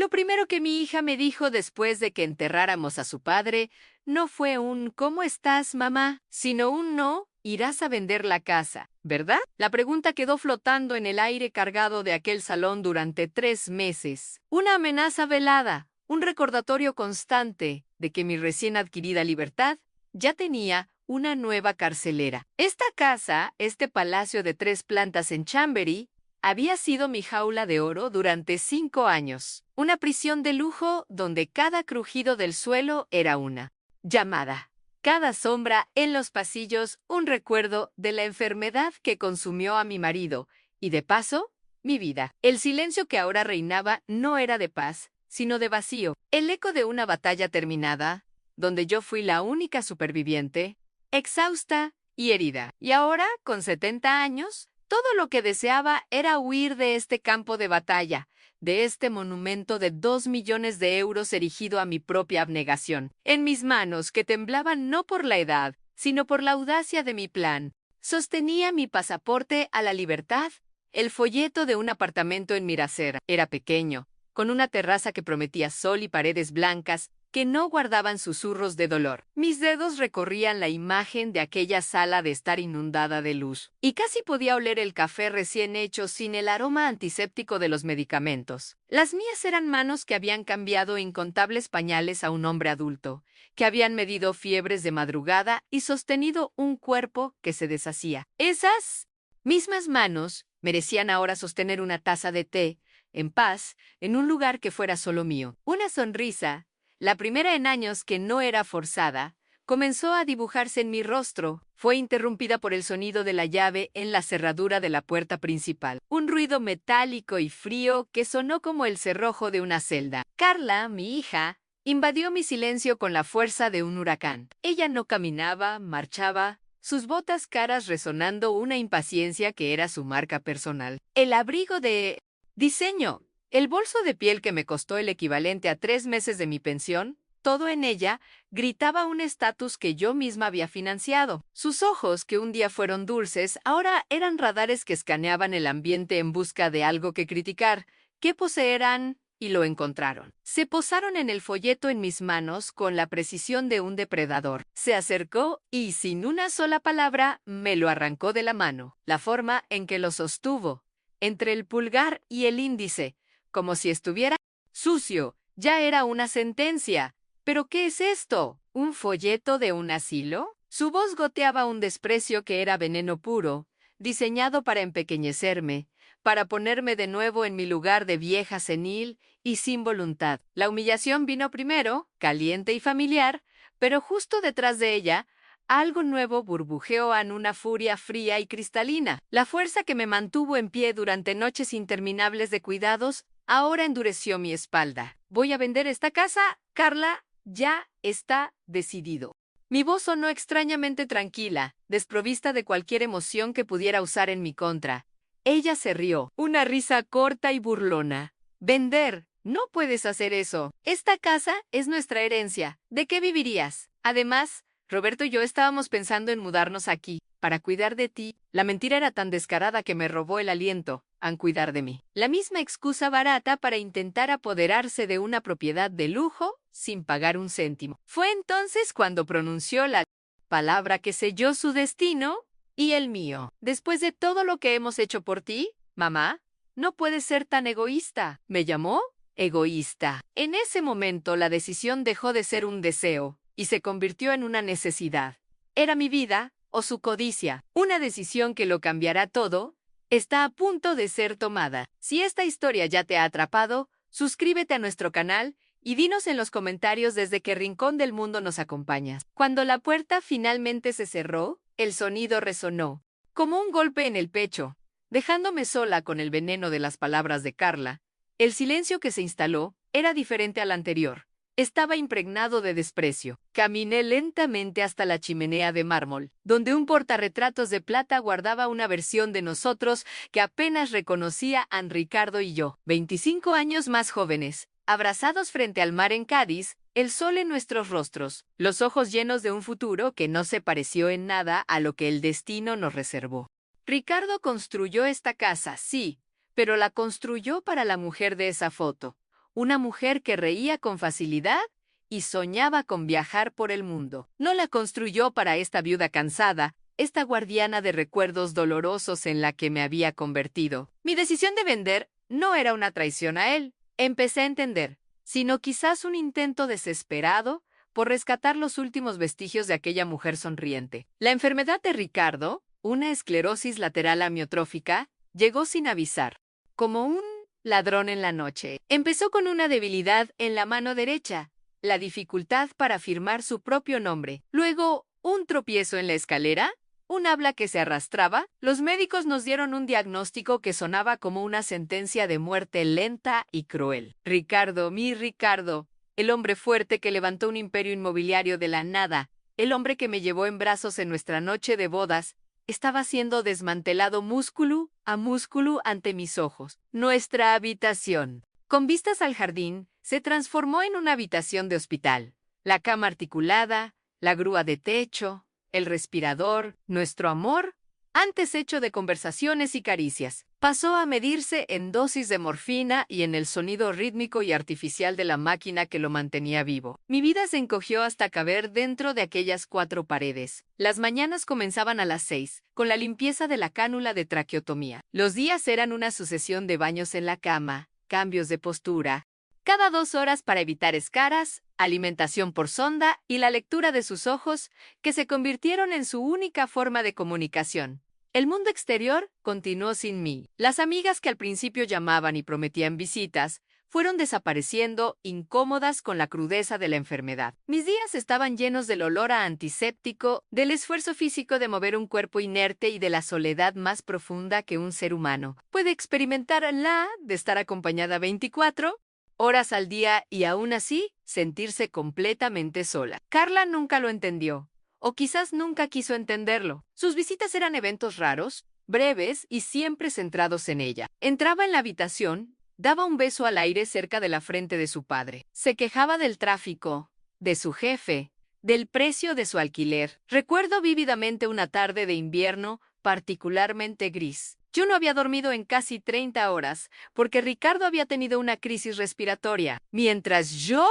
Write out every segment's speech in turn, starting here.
Lo primero que mi hija me dijo después de que enterráramos a su padre no fue un ¿cómo estás, mamá?, sino un no, irás a vender la casa, ¿verdad? La pregunta quedó flotando en el aire cargado de aquel salón durante 3 meses. Una amenaza velada, un recordatorio constante de que mi recién adquirida libertad ya tenía una nueva carcelera. Esta casa, este palacio de 3 plantas en Chambery, había sido mi jaula de oro durante 5 años. Una prisión de lujo donde cada crujido del suelo era una llamada. Cada sombra en los pasillos un recuerdo de la enfermedad que consumió a mi marido y, de paso, mi vida. El silencio que ahora reinaba no era de paz, sino de vacío. El eco de una batalla terminada, donde yo fui la única superviviente, exhausta y herida. Y ahora, con 70 años, todo lo que deseaba era huir de este campo de batalla, de este monumento de 2 millones de euros erigido a mi propia abnegación. En mis manos, que temblaban no por la edad, sino por la audacia de mi plan, sostenía mi pasaporte a la libertad, el folleto de un apartamento en Mirasera. Era pequeño, con una terraza que prometía sol y paredes blancas que no guardaban susurros de dolor. Mis dedos recorrían la imagen de aquella sala de estar inundada de luz, y casi podía oler el café recién hecho sin el aroma antiséptico de los medicamentos. Las mías eran manos que habían cambiado incontables pañales a un hombre adulto, que habían medido fiebres de madrugada y sostenido un cuerpo que se deshacía. Esas mismas manos merecían ahora sostener una taza de té, en paz, en un lugar que fuera solo mío. Una sonrisa, la primera en años que no era forzada, comenzó a dibujarse en mi rostro. Fue interrumpida por el sonido de la llave en la cerradura de la puerta principal. Un ruido metálico y frío que sonó como el cerrojo de una celda. Carla, mi hija, invadió mi silencio con la fuerza de un huracán. Ella no caminaba, marchaba, sus botas caras resonando una impaciencia que era su marca personal. El abrigo de diseño, el bolso de piel que me costó el equivalente a 3 meses de mi pensión, todo en ella gritaba un estatus que yo misma había financiado. Sus ojos, que un día fueron dulces, ahora eran radares que escaneaban el ambiente en busca de algo que criticar, que poseeran, y lo encontraron. Se posaron en el folleto en mis manos con la precisión de un depredador. Se acercó y, sin una sola palabra, me lo arrancó de la mano. La forma en que lo sostuvo, entre el pulgar y el índice, como si estuviera sucio, ya era una sentencia. ¿Pero qué es esto? ¿Un folleto de un asilo? Su voz goteaba un desprecio que era veneno puro, diseñado para empequeñecerme, para ponerme de nuevo en mi lugar de vieja senil y sin voluntad. La humillación vino primero, caliente y familiar, pero justo detrás de ella, algo nuevo burbujeó en una furia fría y cristalina. La fuerza que me mantuvo en pie durante noches interminables de cuidados ahora endureció mi espalda. Voy a vender esta casa, Carla, ya está decidido. Mi voz sonó extrañamente tranquila, desprovista de cualquier emoción que pudiera usar en mi contra. Ella se rió, una risa corta y burlona. Vender, no puedes hacer eso. Esta casa es nuestra herencia. ¿De qué vivirías? Además, Roberto y yo estábamos pensando en mudarnos aquí, para cuidar de ti. La mentira era tan descarada que me robó el aliento, en cuidar de mí. La misma excusa barata para intentar apoderarse de una propiedad de lujo sin pagar un céntimo. Fue entonces cuando pronunció la palabra que selló su destino y el mío. Después de todo lo que hemos hecho por ti, mamá, no puedes ser tan egoísta. ¿Me llamó? Egoísta. En ese momento la decisión dejó de ser un deseo y se convirtió en una necesidad. Era mi vida o su codicia. Una decisión que lo cambiará todo está a punto de ser tomada. Si esta historia ya te ha atrapado, suscríbete a nuestro canal y dinos en los comentarios desde qué rincón del mundo nos acompañas. Cuando la puerta finalmente se cerró, el sonido resonó, como un golpe en el pecho, dejándome sola con el veneno de las palabras de Carla. El silencio que se instaló era diferente al anterior. Estaba impregnado de desprecio. Caminé lentamente hasta la chimenea de mármol, donde un portarretratos de plata guardaba una versión de nosotros que apenas reconocía a Ricardo y yo, 25 años más jóvenes, abrazados frente al mar en Cádiz, el sol en nuestros rostros, los ojos llenos de un futuro que no se pareció en nada a lo que el destino nos reservó. Ricardo construyó esta casa, sí, pero la construyó para la mujer de esa foto. una mujer que reía con facilidad y soñaba con viajar por el mundo. No la construyó para esta viuda cansada, esta guardiana de recuerdos dolorosos en la que me había convertido. Mi decisión de vender no era una traición a él, empecé a entender, sino quizás un intento desesperado por rescatar los últimos vestigios de aquella mujer sonriente. La enfermedad de Ricardo, una esclerosis lateral amiotrófica, llegó sin avisar, como un ladrón en la noche. Empezó con una debilidad en la mano derecha, la dificultad para firmar su propio nombre. Luego, un tropiezo en la escalera, un habla que se arrastraba. Los médicos nos dieron un diagnóstico que sonaba como una sentencia de muerte lenta y cruel. Ricardo, mi Ricardo, el hombre fuerte que levantó un imperio inmobiliario de la nada, el hombre que me llevó en brazos en nuestra noche de bodas, estaba siendo desmantelado músculo a músculo ante mis ojos. Nuestra habitación, con vistas al jardín, se transformó en una habitación de hospital. La cama articulada, la grúa de techo, el respirador, nuestro amor, antes hecho de conversaciones y caricias, pasó a medirse en dosis de morfina y en el sonido rítmico y artificial de la máquina que lo mantenía vivo. Mi vida se encogió hasta caber dentro de aquellas 4 paredes. Las mañanas comenzaban a las 6, con la limpieza de la cánula de traqueotomía. Los días eran una sucesión de baños en la cama, cambios de postura, cada 2 horas para evitar escaras, alimentación por sonda y la lectura de sus ojos, que se convirtieron en su única forma de comunicación. El mundo exterior continuó sin mí. Las amigas que al principio llamaban y prometían visitas fueron desapareciendo, incómodas con la crudeza de la enfermedad. Mis días estaban llenos del olor a antiséptico, del esfuerzo físico de mover un cuerpo inerte y de la soledad más profunda que un ser humano puede experimentar, la de estar acompañada 24 horas al día y aún así sentirse completamente sola. Carla nunca lo entendió, o quizás nunca quiso entenderlo. Sus visitas eran eventos raros, breves y siempre centrados en ella. Entraba en la habitación, daba un beso al aire cerca de la frente de su padre. Se quejaba del tráfico, de su jefe, del precio de su alquiler. Recuerdo vívidamente una tarde de invierno particularmente gris. Yo no había dormido en casi 30 horas, porque Ricardo había tenido una crisis respiratoria. Mientras yo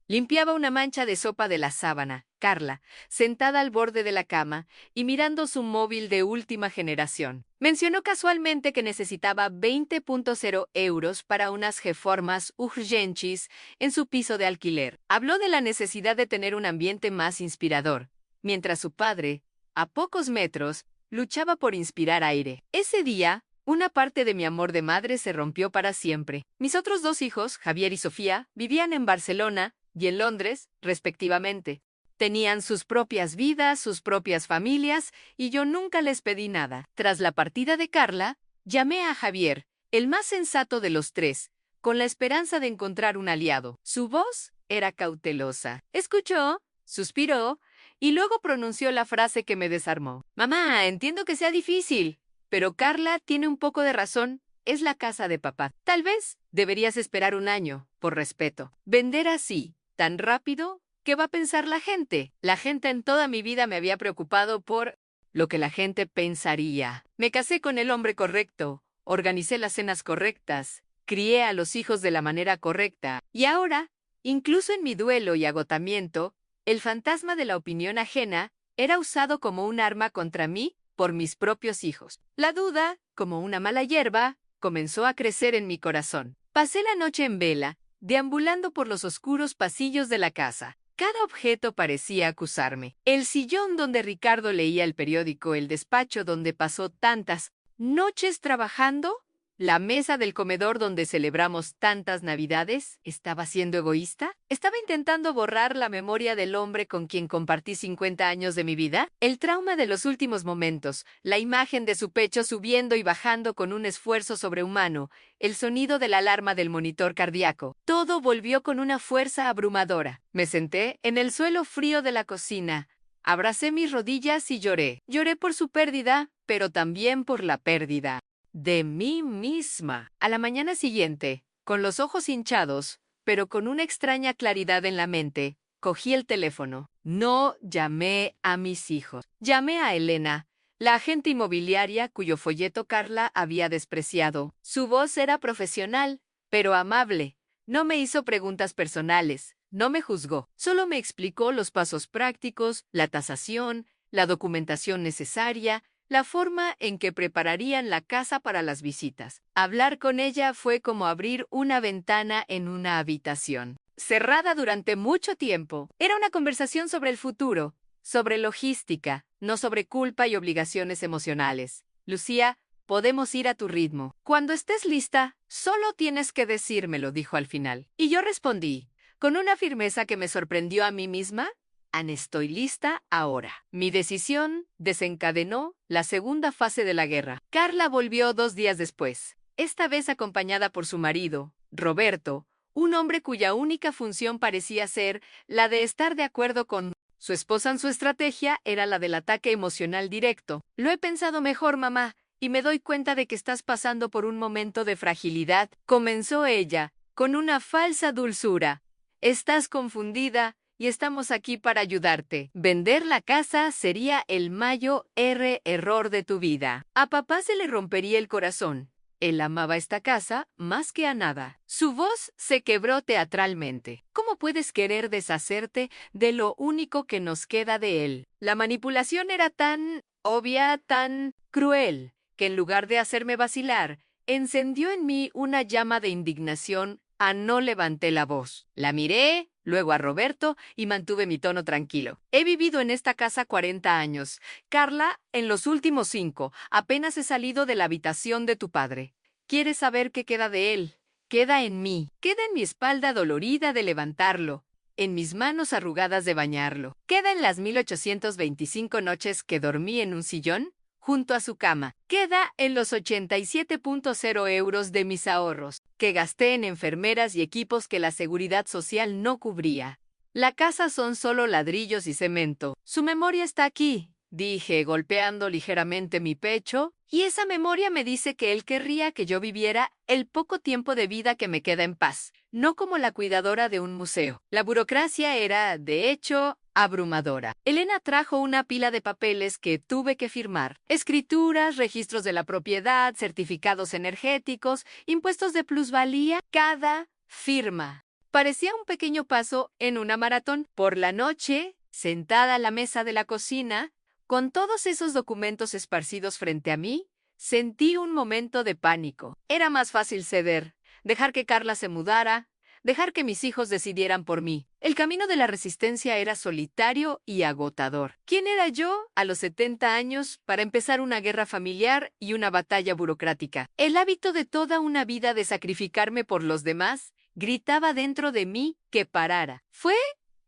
limpiaba una mancha de sopa de la sábana, Carla, sentada al borde de la cama y mirando su móvil de última generación, mencionó casualmente que necesitaba 20.0 euros para unas reformas urgentes en su piso de alquiler. Habló de la necesidad de tener un ambiente más inspirador, mientras su padre, a pocos metros, luchaba por inspirar aire. Ese día, una parte de mi amor de madre se rompió para siempre. Mis otros 2 hijos, Javier y Sofía, vivían en Barcelona y en Londres, respectivamente. Tenían sus propias vidas, sus propias familias, y yo nunca les pedí nada. Tras la partida de Carla, llamé a Javier, el más sensato de los 3, con la esperanza de encontrar un aliado. Su voz era cautelosa. Escuchó, suspiró, y luego pronunció la frase que me desarmó. Mamá, entiendo que sea difícil, pero Carla tiene un poco de razón. Es la casa de papá. Tal vez deberías esperar 1 año, por respeto. Vender así, tan rápido, ¿qué va a pensar la gente? La gente en toda mi vida me había preocupado por lo que la gente pensaría. Me casé con el hombre correcto, organicé las cenas correctas, crié a los hijos de la manera correcta, y ahora, incluso en mi duelo y agotamiento, el fantasma de la opinión ajena era usado como un arma contra mí por mis propios hijos. La duda, como una mala hierba, comenzó a crecer en mi corazón. Pasé la noche en vela, deambulando por los oscuros pasillos de la casa. Cada objeto parecía acusarme. El sillón donde Ricardo leía el periódico, el despacho donde pasó tantas noches trabajando, la mesa del comedor donde celebramos tantas Navidades. ¿Estaba siendo egoísta? ¿Estaba intentando borrar la memoria del hombre con quien compartí 50 años de mi vida? El trauma de los últimos momentos, la imagen de su pecho subiendo y bajando con un esfuerzo sobrehumano, el sonido de la alarma del monitor cardíaco. Todo volvió con una fuerza abrumadora. Me senté en el suelo frío de la cocina, abracé mis rodillas y lloré. Lloré por su pérdida, pero también por la pérdida de mí misma. A la mañana siguiente, con los ojos hinchados, pero con una extraña claridad en la mente, cogí el teléfono. No llamé a mis hijos. Llamé a Elena, la agente inmobiliaria cuyo folleto Carla había despreciado. Su voz era profesional, pero amable, No me hizo preguntas personales, no me juzgó, solo me explicó los pasos prácticos, la tasación, la documentación necesaria, la forma en que prepararían la casa para las visitas. Hablar con ella fue como abrir una ventana en una habitación. Cerrada durante mucho tiempo, era una conversación sobre el futuro, sobre logística, no sobre culpa y obligaciones emocionales. Lucía, podemos ir a tu ritmo. Cuando estés lista, solo tienes que decírmelo, dijo al final. Y yo respondí, con una firmeza que me sorprendió a mí misma, estoy lista ahora. Mi decisión desencadenó la segunda fase de la guerra. Carla volvió 2 días después, esta vez acompañada por su marido, Roberto, un hombre cuya única función parecía ser la de estar de acuerdo con su esposa en su estrategia era la del ataque emocional directo. Lo he pensado mejor, mamá, y me doy cuenta de que estás pasando por un momento de fragilidad, comenzó ella, con una falsa dulzura. Estás confundida y estamos aquí para ayudarte. Vender la casa sería el mayor error de tu vida. A papá se le rompería el corazón. Él amaba esta casa más que a nada. Su voz se quebró teatralmente. ¿Cómo puedes querer deshacerte de lo único que nos queda de él? La manipulación era tan obvia, tan cruel, que en lugar de hacerme vacilar, encendió en mí una llama de indignación. No levanté la voz. La miré, luego a Roberto, y mantuve mi tono tranquilo. He vivido en esta casa 40 años. Carla, en los últimos 5, apenas he salido de la habitación de tu padre. ¿Quieres saber qué queda de él? Queda en mí. Queda en mi espalda dolorida de levantarlo. En mis manos arrugadas de bañarlo. Queda en las 1825 noches que dormí en un sillón junto a su cama. Queda en los 87.0 euros de mis ahorros, que gasté en enfermeras y equipos que la seguridad social no cubría. La casa son solo ladrillos y cemento. Su memoria está aquí, dije, golpeando ligeramente mi pecho, y esa memoria me dice que él querría que yo viviera el poco tiempo de vida que me queda en paz, no como la cuidadora de un museo. La burocracia era, de hecho, abrumadora. Elena trajo una pila de papeles que tuve que firmar. Escrituras, registros de la propiedad, certificados energéticos, impuestos de plusvalía. Cada firma parecía un pequeño paso en una maratón. Por la noche, sentada a la mesa de la cocina, con todos esos documentos esparcidos frente a mí, sentí un momento de pánico. Era más fácil ceder, dejar que Carla se mudara, dejar que mis hijos decidieran por mí. El camino de la resistencia era solitario y agotador. ¿Quién era yo, a los 70 años, para empezar una guerra familiar y una batalla burocrática? El hábito de toda una vida de sacrificarme por los demás gritaba dentro de mí que parara. Fue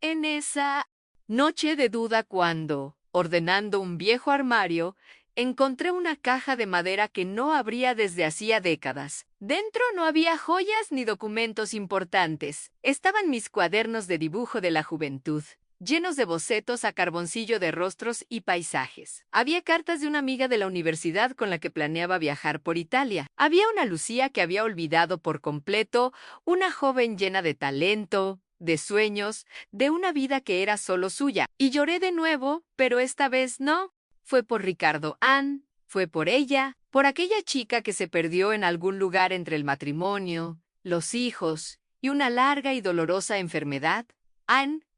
en esa noche de duda cuando, ordenando un viejo armario, encontré una caja de madera que no abría desde hacía décadas. Dentro no había joyas ni documentos importantes. Estaban mis cuadernos de dibujo de la juventud, llenos de bocetos a carboncillo de rostros y paisajes. Había cartas de una amiga de la universidad con la que planeaba viajar por Italia. Había una Lucía que había olvidado por completo, una joven llena de talento, de sueños, de una vida que era solo suya. Y lloré de nuevo, pero esta vez no. Fue por Ricardo. Fue por ella, por aquella chica que se perdió en algún lugar entre el matrimonio, los hijos y una larga y dolorosa enfermedad.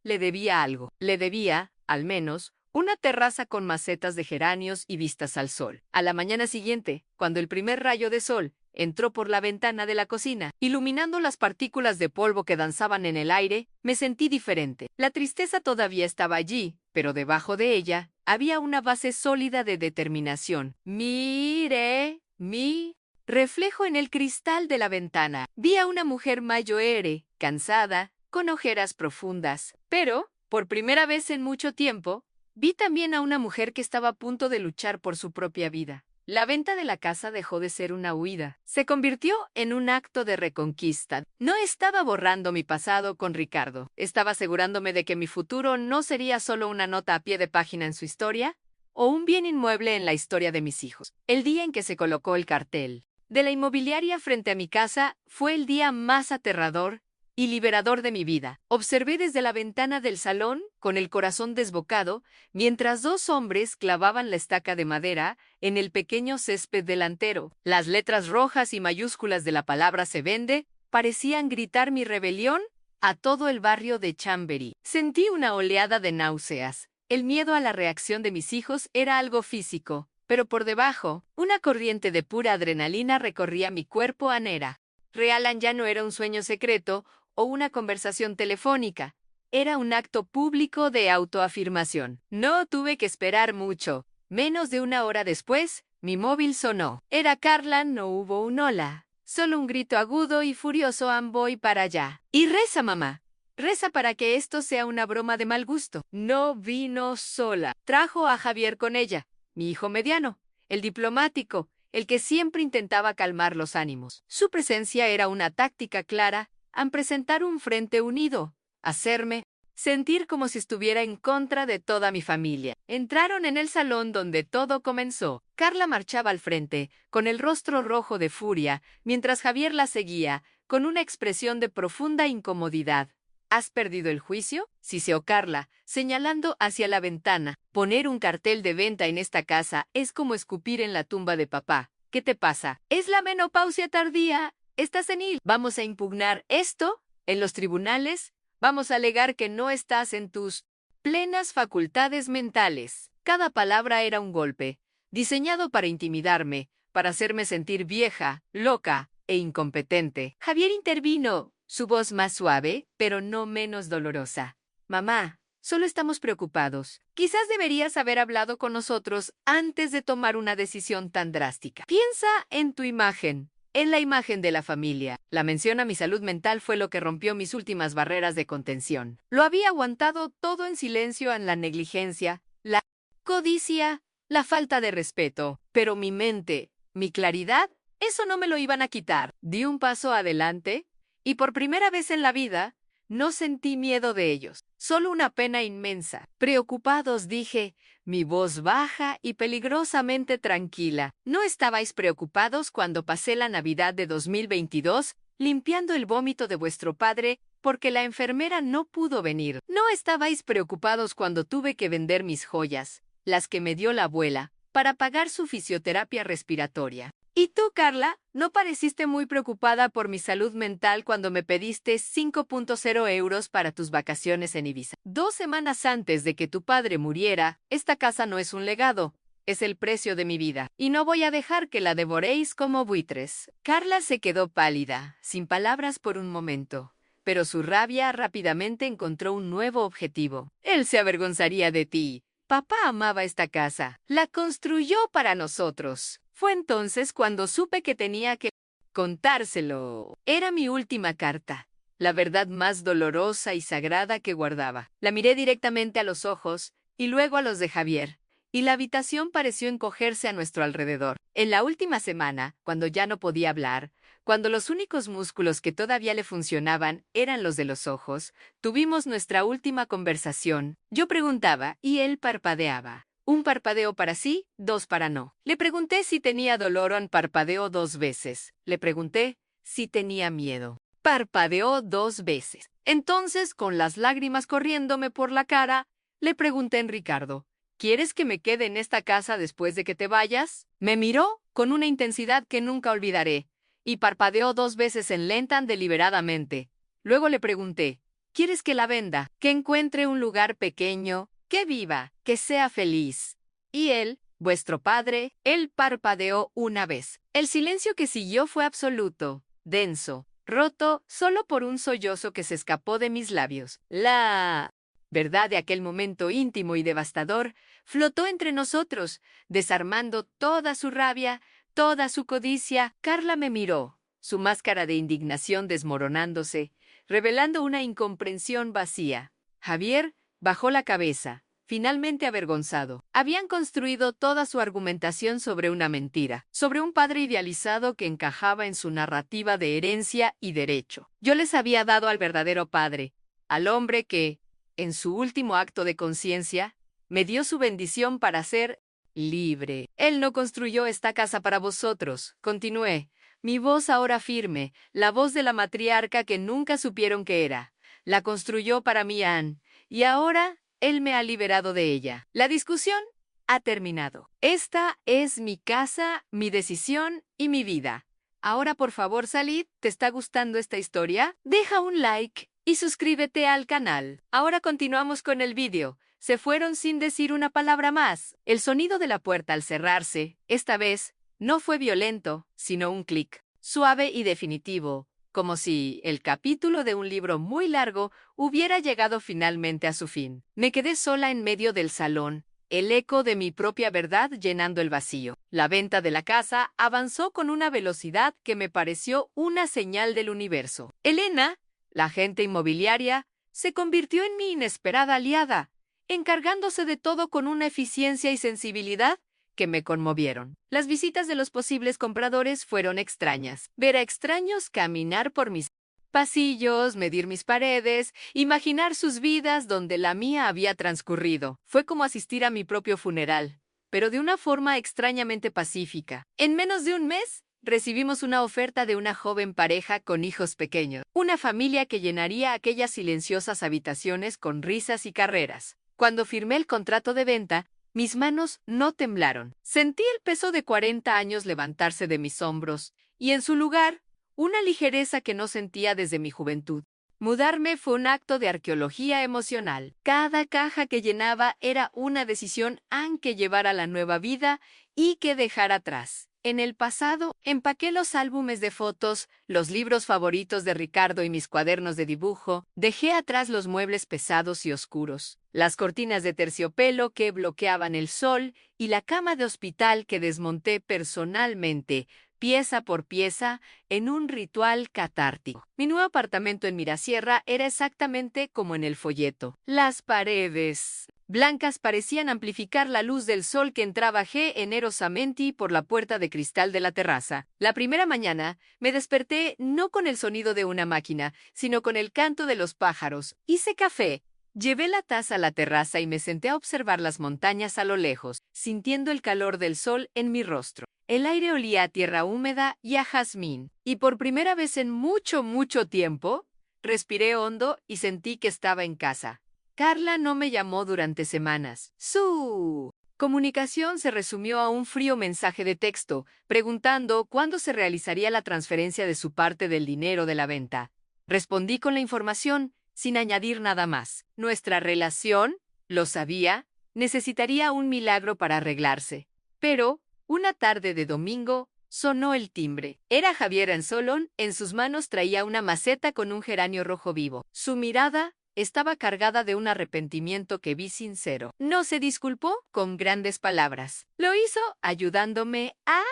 Le debía algo. Le debía, al menos, una terraza con macetas de geranios y vistas al sol. A la mañana siguiente, cuando el primer rayo de sol entró por la ventana de la cocina, iluminando las partículas de polvo que danzaban en el aire, me sentí diferente. La tristeza todavía estaba allí, pero debajo de ella había una base sólida de determinación. Miré mi reflejo en el cristal de la ventana. Vi a una mujer mayor, cansada, con ojeras profundas. Pero, por primera vez en mucho tiempo, vi también a una mujer que estaba a punto de luchar por su propia vida. La venta de la casa dejó de ser una huida. Se convirtió en un acto de reconquista. No estaba borrando mi pasado con Ricardo. Estaba asegurándome de que mi futuro no sería solo una nota a pie de página en su historia o un bien inmueble en la historia de mis hijos. El día en que se colocó el cartel de la inmobiliaria frente a mi casa fue el día más aterrador y liberador de mi vida. Observé desde la ventana del salón, con el corazón desbocado, mientras 2 hombres clavaban la estaca de madera en el pequeño césped delantero. Las letras rojas y mayúsculas de la palabra se vende parecían gritar mi rebelión a todo el barrio de Chamberí. Sentí una oleada de náuseas. El miedo a la reacción de mis hijos era algo físico, pero por debajo, una corriente de pura adrenalina recorría mi cuerpo anera. Realan ya no era un sueño secreto o una conversación telefónica. Era un acto público de autoafirmación. No tuve que esperar mucho. Menos de una hora después, mi móvil sonó. Era Carla, no hubo un hola. Solo un grito agudo y furioso voy para allá. Y reza, mamá. Reza para que esto sea una broma de mal gusto. No vino sola. Trajo a Javier con ella, mi hijo mediano, el diplomático, el que siempre intentaba calmar los ánimos. Su presencia era una táctica clara al presentar un frente unido, hacerme sentir como si estuviera en contra de toda mi familia. Entraron en el salón donde todo comenzó. Carla marchaba al frente, con el rostro rojo de furia, mientras Javier la seguía, con una expresión de profunda incomodidad. ¿Has perdido el juicio?, siseó Carla, señalando hacia la ventana. Poner un cartel de venta en esta casa es como escupir en la tumba de papá. ¿Qué te pasa? Es la menopausia tardía. Estás senil. ¿Vamos a impugnar esto en los tribunales? Vamos a alegar que no estás en tus plenas facultades mentales. Cada palabra era un golpe, diseñado para intimidarme, para hacerme sentir vieja, loca e incompetente. Javier intervino, su voz más suave, pero no menos dolorosa. Mamá, solo estamos preocupados. Quizás deberías haber hablado con nosotros antes de tomar una decisión tan drástica. Piensa en tu imagen. En la imagen de la familia. La mención a mi salud mental fue lo que rompió mis últimas barreras de contención. Lo había aguantado todo en silencio en la negligencia, la codicia, la falta de respeto. Pero mi mente, mi claridad, eso no me lo iban a quitar. Di un paso adelante y por primera vez en la vida no sentí miedo de ellos, solo una pena inmensa. Preocupados, dije, mi voz baja y peligrosamente tranquila. ¿No estabais preocupados cuando pasé la Navidad de 2022 limpiando el vómito de vuestro padre porque la enfermera no pudo venir? ¿No estabais preocupados cuando tuve que vender mis joyas, las que me dio la abuela, para pagar su fisioterapia respiratoria? ¿Y tú, Carla? ¿No pareciste muy preocupada por mi salud mental cuando me pediste 5.0 euros para tus vacaciones en Ibiza? 2 semanas antes de que tu padre muriera, esta casa no es un legado, es el precio de mi vida, y no voy a dejar que la devoréis como buitres. Carla se quedó pálida, sin palabras por un momento, pero su rabia rápidamente encontró un nuevo objetivo. Él se avergonzaría de ti. Papá amaba esta casa. La construyó para nosotros. Fue entonces cuando supe que tenía que contárselo. Era mi última carta, la verdad más dolorosa y sagrada que guardaba. La miré directamente a los ojos y luego a los de Javier, y la habitación pareció encogerse a nuestro alrededor. En la última semana, cuando ya no podía hablar, cuando los únicos músculos que todavía le funcionaban eran los de los ojos, tuvimos nuestra última conversación. Yo preguntaba y él parpadeaba. Un parpadeo para sí, 2 para no. Le pregunté si tenía dolor o parpadeó 2 veces. Le pregunté si tenía miedo. Parpadeó 2 veces. Entonces, con las lágrimas corriéndome por la cara, le pregunté en Ricardo, ¿quieres que me quede en esta casa después de que te vayas? Me miró con una intensidad que nunca olvidaré, y parpadeó 2 veces en lenta deliberadamente. Luego le pregunté, ¿quieres que la venda? Que encuentre un lugar pequeño, que viva, que sea feliz. Y él, vuestro padre, él parpadeó una vez. El silencio que siguió fue absoluto, denso, roto solo por un sollozo que se escapó de mis labios. La verdad de aquel momento íntimo y devastador flotó entre nosotros, desarmando toda su rabia, toda su codicia. Carla me miró, su máscara de indignación desmoronándose, revelando una incomprensión vacía. Javier bajó la cabeza, finalmente avergonzado. Habían construido toda su argumentación sobre una mentira, sobre un padre idealizado que encajaba en su narrativa de herencia y derecho. Yo les había dado al verdadero padre, al hombre que, en su último acto de conciencia, me dio su bendición para ser libre. Él no construyó esta casa para vosotros, continué, mi voz ahora firme, la voz de la matriarca que nunca supieron que era. La construyó para mí, Anne, y ahora él me ha liberado de ella. La discusión ha terminado. Esta es mi casa, mi decisión y mi vida. Ahora por favor salid, ¿te está gustando esta historia? Deja un like y suscríbete al canal. Ahora continuamos con el vídeo. Se fueron sin decir una palabra más. El sonido de la puerta al cerrarse, esta vez, no fue violento, sino un clic, suave y definitivo, como si el capítulo de un libro muy largo hubiera llegado finalmente a su fin. Me quedé sola en medio del salón, el eco de mi propia verdad llenando el vacío. La venta de la casa avanzó con una velocidad que me pareció una señal del universo. Elena, la agente inmobiliaria, se convirtió en mi inesperada aliada, encargándose de todo con una eficiencia y sensibilidad que me conmovieron. Las visitas de los posibles compradores fueron extrañas. Ver a extraños caminar por mis pasillos, medir mis paredes, imaginar sus vidas donde la mía había transcurrido. Fue como asistir a mi propio funeral, pero de una forma extrañamente pacífica. En menos de un mes, recibimos una oferta de una joven pareja con hijos pequeños, una familia que llenaría aquellas silenciosas habitaciones con risas y carreras. Cuando firmé el contrato de venta, mis manos no temblaron. Sentí el peso de 40 años levantarse de mis hombros, y en su lugar, una ligereza que no sentía desde mi juventud. Mudarme fue un acto de arqueología emocional. Cada caja que llenaba era una decisión que llevar a la nueva vida y que dejar atrás. En el pasado, empaqué los álbumes de fotos, los libros favoritos de Ricardo y mis cuadernos de dibujo, dejé atrás los muebles pesados y oscuros, las cortinas de terciopelo que bloqueaban el sol y la cama de hospital que desmonté personalmente, pieza por pieza, en un ritual catártico. Mi nuevo apartamento en Mirasierra era exactamente como en el folleto. Las paredes blancas parecían amplificar la luz del sol que entraba generosamente por la puerta de cristal de la terraza. La primera mañana me desperté no con el sonido de una máquina, sino con el canto de los pájaros. Hice café. Llevé la taza a la terraza y me senté a observar las montañas a lo lejos, sintiendo el calor del sol en mi rostro. El aire olía a tierra húmeda y a jazmín, y por primera vez en mucho tiempo, respiré hondo y sentí que estaba en casa. Carla no me llamó durante semanas. Su comunicación se resumió a un frío mensaje de texto, preguntando cuándo se realizaría la transferencia de su parte del dinero de la venta. Respondí con la información, sin añadir nada más. Nuestra relación, lo sabía, necesitaría un milagro para arreglarse. Pero, una tarde de domingo, sonó el timbre. Era Javier Anzolón, en sus manos traía una maceta con un geranio rojo vivo. Su mirada estaba cargada de un arrepentimiento que vi sincero. No se disculpó con grandes palabras. Lo hizo ayudándome a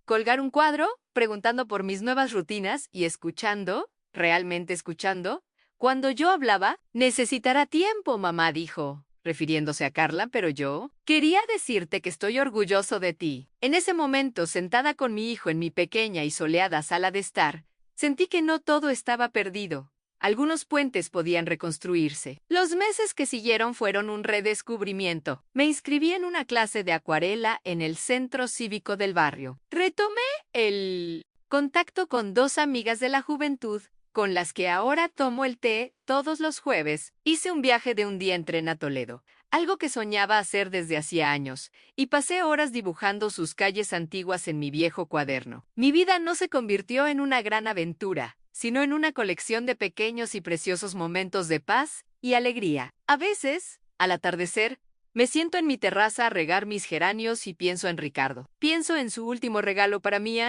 colgar un cuadro, preguntando por mis nuevas rutinas y escuchando, realmente escuchando. Cuando yo hablaba, necesitará tiempo, mamá dijo, refiriéndose a Carla, pero yo quería decirte que estoy orgulloso de ti. En ese momento, sentada con mi hijo en mi pequeña y soleada sala de estar, sentí que no todo estaba perdido. Algunos puentes podían reconstruirse. Los meses que siguieron fueron un redescubrimiento. Me inscribí en una clase de acuarela en el centro cívico del barrio. Retomé el contacto con 2 amigas de la juventud, con las que ahora tomo el té todos los jueves. Hice un viaje de un día en tren a Toledo, algo que soñaba hacer desde hacía años, y pasé horas dibujando sus calles antiguas en mi viejo cuaderno. Mi vida no se convirtió en una gran aventura, sino en una colección de pequeños y preciosos momentos de paz y alegría. A veces, al atardecer, me siento en mi terraza a regar mis geranios y pienso en Ricardo. Pienso en su último regalo para mí,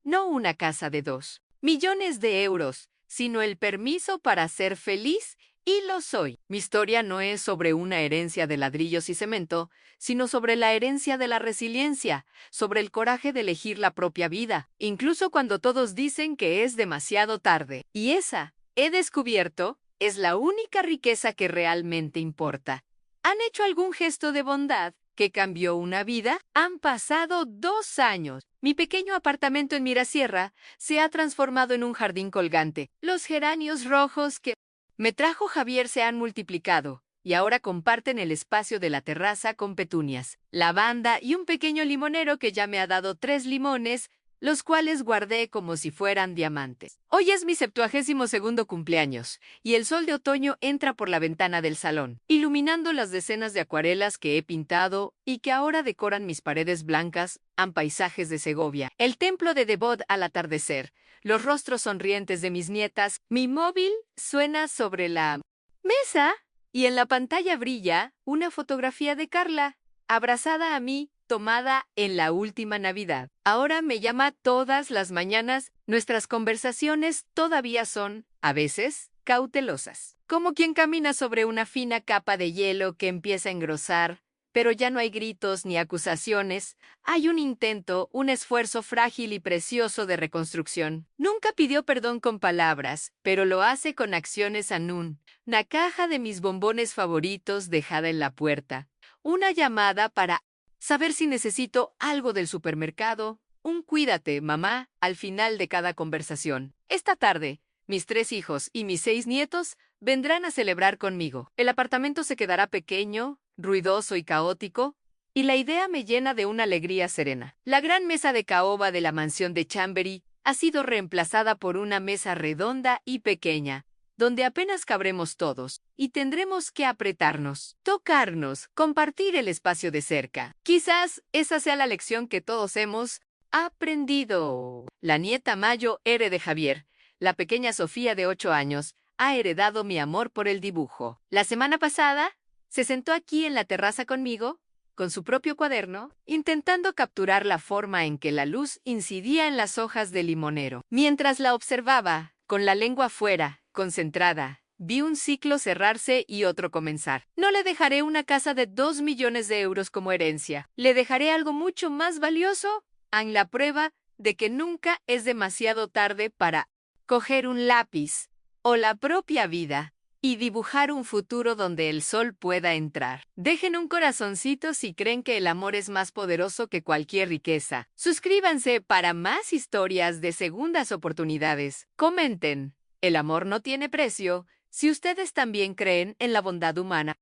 no una casa de 2 millones de euros, sino el permiso para ser feliz, y lo soy. Mi historia no es sobre una herencia de ladrillos y cemento, sino sobre la herencia de la resiliencia, sobre el coraje de elegir la propia vida, incluso cuando todos dicen que es demasiado tarde. Y esa, he descubierto, es la única riqueza que realmente importa. ¿Han hecho algún gesto de bondad que cambió una vida? Han pasado 2 años. Mi pequeño apartamento en Mirasierra se ha transformado en un jardín colgante. Los geranios rojos que me trajo Javier se han multiplicado y ahora comparten el espacio de la terraza con petunias, lavanda y un pequeño limonero que ya me ha dado 3 limones los cuales guardé como si fueran diamantes. Hoy es mi 72º cumpleaños, y el sol de otoño entra por la ventana del salón, iluminando las decenas de acuarelas que he pintado y que ahora decoran mis paredes blancas en paisajes de Segovia, el templo de Devot al atardecer, los rostros sonrientes de mis nietas. Mi móvil suena sobre la mesa y en la pantalla brilla una fotografía de Carla, abrazada a mí, tomada en la última Navidad. Ahora me llama todas las mañanas. Nuestras conversaciones todavía son, a veces, cautelosas. Como quien camina sobre una fina capa de hielo que empieza a engrosar, pero ya no hay gritos ni acusaciones. Hay un intento, un esfuerzo frágil y precioso de reconstrucción. Nunca pidió perdón con palabras, pero lo hace con acciones aún. Una caja de mis bombones favoritos dejada en la puerta. Una llamada para saber si necesito algo del supermercado. Un cuídate, mamá, al final de cada conversación. Esta tarde, mis 3 hijos y mis 6 nietos vendrán a celebrar conmigo. El apartamento se quedará pequeño, ruidoso y caótico, y la idea me llena de una alegría serena. La gran mesa de caoba de la mansión de Chambery ha sido reemplazada por una mesa redonda y pequeña, donde apenas cabremos todos, y tendremos que apretarnos, tocarnos, compartir el espacio de cerca. Quizás esa sea la lección que todos hemos aprendido. La nieta Mayo, de Javier, la pequeña Sofía de 8 años, ha heredado mi amor por el dibujo. La semana pasada, se sentó aquí en la terraza conmigo, con su propio cuaderno, intentando capturar la forma en que la luz incidía en las hojas del limonero. Mientras la observaba, con la lengua fuera, concentrada, vi un ciclo cerrarse y otro comenzar. No le dejaré una casa de 2 millones de euros como herencia. Le dejaré algo mucho más valioso, en la prueba de que nunca es demasiado tarde para coger un lápiz o la propia vida y dibujar un futuro donde el sol pueda entrar. Dejen un corazoncito si creen que el amor es más poderoso que cualquier riqueza. Suscríbanse para más historias de segundas oportunidades. Comenten. El amor no tiene precio si ustedes también creen en la bondad humana.